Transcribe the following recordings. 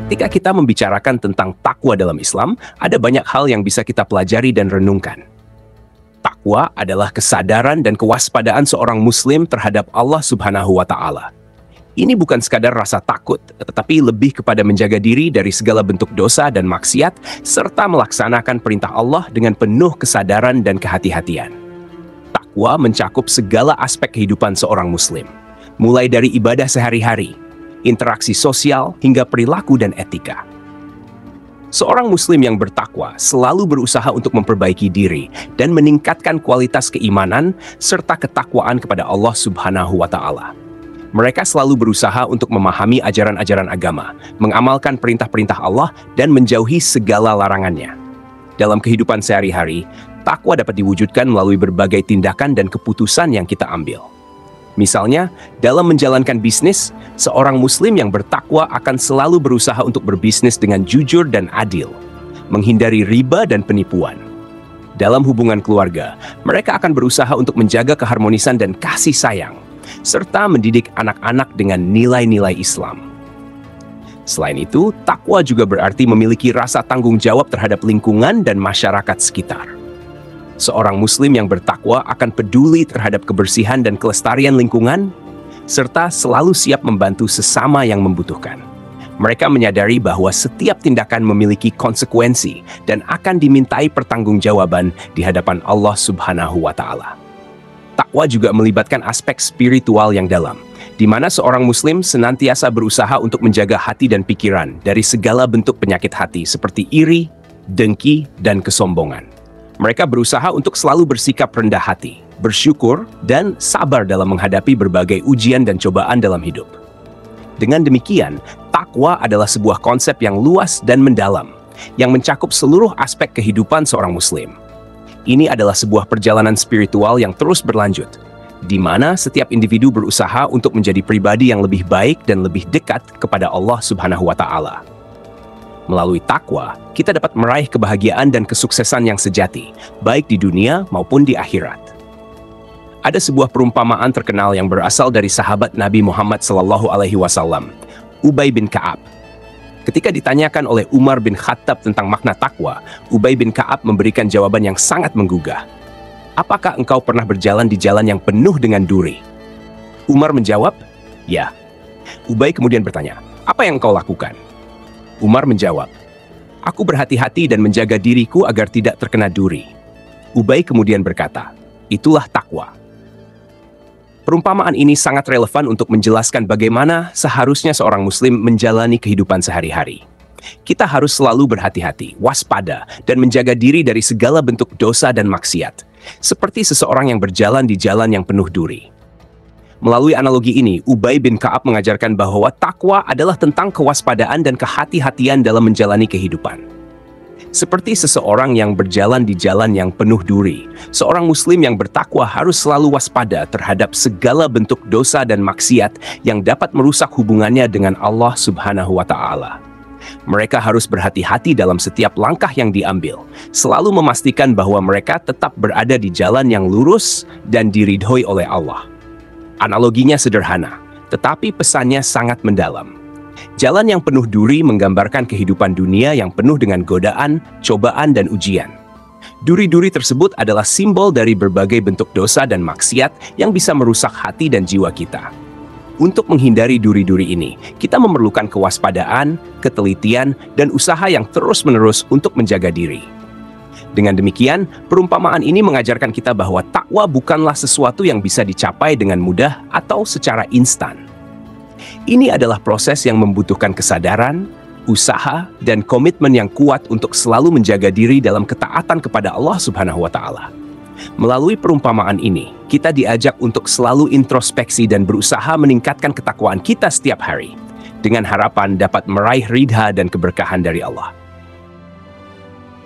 Ketika kita membicarakan tentang takwa dalam Islam, ada banyak hal yang bisa kita pelajari dan renungkan. Takwa adalah kesadaran dan kewaspadaan seorang Muslim terhadap Allah Subhanahu wa Ta'ala. Ini bukan sekadar rasa takut, tetapi lebih kepada menjaga diri dari segala bentuk dosa dan maksiat, serta melaksanakan perintah Allah dengan penuh kesadaran dan kehati-hatian. Takwa mencakup segala aspek kehidupan seorang Muslim, mulai dari ibadah sehari-hari, interaksi sosial, hingga perilaku dan etika. Seorang Muslim yang bertakwa selalu berusaha untuk memperbaiki diri dan meningkatkan kualitas keimanan serta ketakwaan kepada Allah Subhanahu wa Ta'ala. Mereka selalu berusaha untuk memahami ajaran-ajaran agama, mengamalkan perintah-perintah Allah, dan menjauhi segala larangannya. Dalam kehidupan sehari-hari, takwa dapat diwujudkan melalui berbagai tindakan dan keputusan yang kita ambil. Misalnya, dalam menjalankan bisnis, seorang Muslim yang bertakwa akan selalu berusaha untuk berbisnis dengan jujur dan adil, menghindari riba dan penipuan. Dalam hubungan keluarga, mereka akan berusaha untuk menjaga keharmonisan dan kasih sayang, serta mendidik anak-anak dengan nilai-nilai Islam. Selain itu, takwa juga berarti memiliki rasa tanggung jawab terhadap lingkungan dan masyarakat sekitar. Seorang Muslim yang bertakwa akan peduli terhadap kebersihan dan kelestarian lingkungan, serta selalu siap membantu sesama yang membutuhkan. Mereka menyadari bahwa setiap tindakan memiliki konsekuensi dan akan dimintai pertanggungjawaban di hadapan Allah Subhanahu wa Ta'ala. Takwa juga melibatkan aspek spiritual yang dalam, di mana seorang Muslim senantiasa berusaha untuk menjaga hati dan pikiran dari segala bentuk penyakit hati seperti iri, dengki, dan kesombongan. Mereka berusaha untuk selalu bersikap rendah hati, bersyukur, dan sabar dalam menghadapi berbagai ujian dan cobaan dalam hidup. Dengan demikian, takwa adalah sebuah konsep yang luas dan mendalam, yang mencakup seluruh aspek kehidupan seorang Muslim. Ini adalah sebuah perjalanan spiritual yang terus berlanjut, di mana setiap individu berusaha untuk menjadi pribadi yang lebih baik dan lebih dekat kepada Allah Subhanahu wa Ta'ala. Melalui takwa, kita dapat meraih kebahagiaan dan kesuksesan yang sejati, baik di dunia maupun di akhirat. Ada sebuah perumpamaan terkenal yang berasal dari sahabat Nabi Muhammad SAW, Ubay bin Ka'ab. Ketika ditanyakan oleh Umar bin Khattab tentang makna takwa, Ubay bin Ka'ab memberikan jawaban yang sangat menggugah. "Apakah engkau pernah berjalan di jalan yang penuh dengan duri?" Umar menjawab, "Ya." Ubay kemudian bertanya, "Apa yang engkau lakukan?" Umar menjawab, "Aku berhati-hati dan menjaga diriku agar tidak terkena duri." Ubay kemudian berkata, "Itulah takwa." Perumpamaan ini sangat relevan untuk menjelaskan bagaimana seharusnya seorang Muslim menjalani kehidupan sehari-hari. Kita harus selalu berhati-hati, waspada, dan menjaga diri dari segala bentuk dosa dan maksiat, seperti seseorang yang berjalan di jalan yang penuh duri. Melalui analogi ini, Ubay bin Ka'ab mengajarkan bahwa takwa adalah tentang kewaspadaan dan kehati-hatian dalam menjalani kehidupan. Seperti seseorang yang berjalan di jalan yang penuh duri, seorang Muslim yang bertakwa harus selalu waspada terhadap segala bentuk dosa dan maksiat yang dapat merusak hubungannya dengan Allah Subhanahu wa Ta'ala. Mereka harus berhati-hati dalam setiap langkah yang diambil, selalu memastikan bahwa mereka tetap berada di jalan yang lurus dan diridhoi oleh Allah. Analoginya sederhana, tetapi pesannya sangat mendalam. Jalan yang penuh duri menggambarkan kehidupan dunia yang penuh dengan godaan, cobaan, dan ujian. Duri-duri tersebut adalah simbol dari berbagai bentuk dosa dan maksiat yang bisa merusak hati dan jiwa kita. Untuk menghindari duri-duri ini, kita memerlukan kewaspadaan, ketelitian, dan usaha yang terus-menerus untuk menjaga diri. Dengan demikian, perumpamaan ini mengajarkan kita bahwa takwa bukanlah sesuatu yang bisa dicapai dengan mudah atau secara instan. Ini adalah proses yang membutuhkan kesadaran, usaha, dan komitmen yang kuat untuk selalu menjaga diri dalam ketaatan kepada Allah Subhanahu wa Ta'ala. Melalui perumpamaan ini, kita diajak untuk selalu introspeksi dan berusaha meningkatkan ketakwaan kita setiap hari, dengan harapan dapat meraih ridha dan keberkahan dari Allah.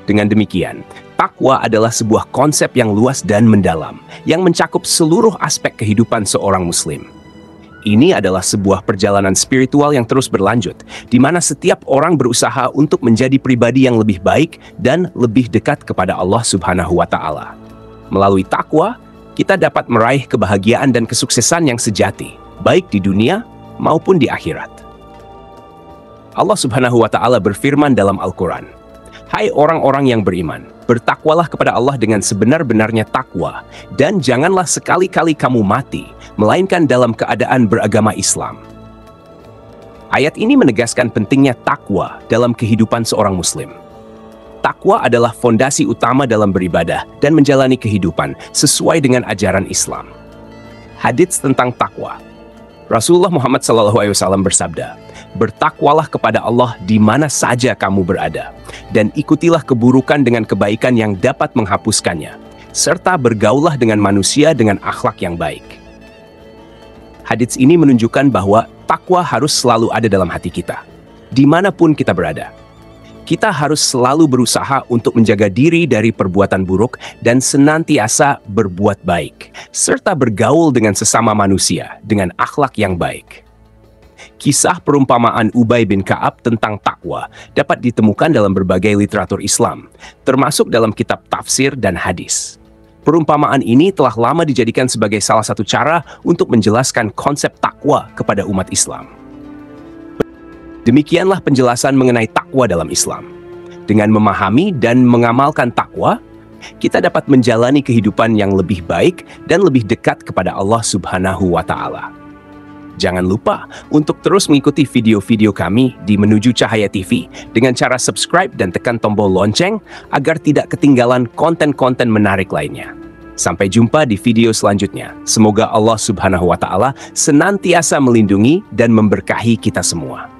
Dengan demikian, takwa adalah sebuah konsep yang luas dan mendalam, yang mencakup seluruh aspek kehidupan seorang Muslim. Ini adalah sebuah perjalanan spiritual yang terus berlanjut, di mana setiap orang berusaha untuk menjadi pribadi yang lebih baik dan lebih dekat kepada Allah Subhanahu wa Ta'ala. Melalui takwa, kita dapat meraih kebahagiaan dan kesuksesan yang sejati, baik di dunia maupun di akhirat. Allah Subhanahu wa Ta'ala berfirman dalam Al-Quran, "Hai orang-orang yang beriman, bertakwalah kepada Allah dengan sebenar-benarnya takwa, dan janganlah sekali-kali kamu mati, melainkan dalam keadaan beragama Islam." Ayat ini menegaskan pentingnya takwa dalam kehidupan seorang Muslim. Takwa adalah fondasi utama dalam beribadah dan menjalani kehidupan sesuai dengan ajaran Islam. Hadits tentang takwa. Rasulullah Muhammad SAW bersabda, "Bertakwalah kepada Allah di mana saja kamu berada, dan ikutilah keburukan dengan kebaikan yang dapat menghapuskannya, serta bergaullah dengan manusia dengan akhlak yang baik." Hadits ini menunjukkan bahwa takwa harus selalu ada dalam hati kita, dimanapun kita berada. Kita harus selalu berusaha untuk menjaga diri dari perbuatan buruk dan senantiasa berbuat baik, serta bergaul dengan sesama manusia dengan akhlak yang baik. Kisah perumpamaan Ubay bin Ka'ab tentang takwa dapat ditemukan dalam berbagai literatur Islam, termasuk dalam kitab tafsir dan hadis. Perumpamaan ini telah lama dijadikan sebagai salah satu cara untuk menjelaskan konsep takwa kepada umat Islam. Demikianlah penjelasan mengenai takwa dalam Islam. Dengan memahami dan mengamalkan takwa, kita dapat menjalani kehidupan yang lebih baik dan lebih dekat kepada Allah Subhanahu wa Ta'ala. Jangan lupa untuk terus mengikuti video-video kami di Menuju Cahaya TV dengan cara subscribe dan tekan tombol lonceng agar tidak ketinggalan konten-konten menarik lainnya. Sampai jumpa di video selanjutnya. Semoga Allah Subhanahu wa Ta'ala senantiasa melindungi dan memberkahi kita semua.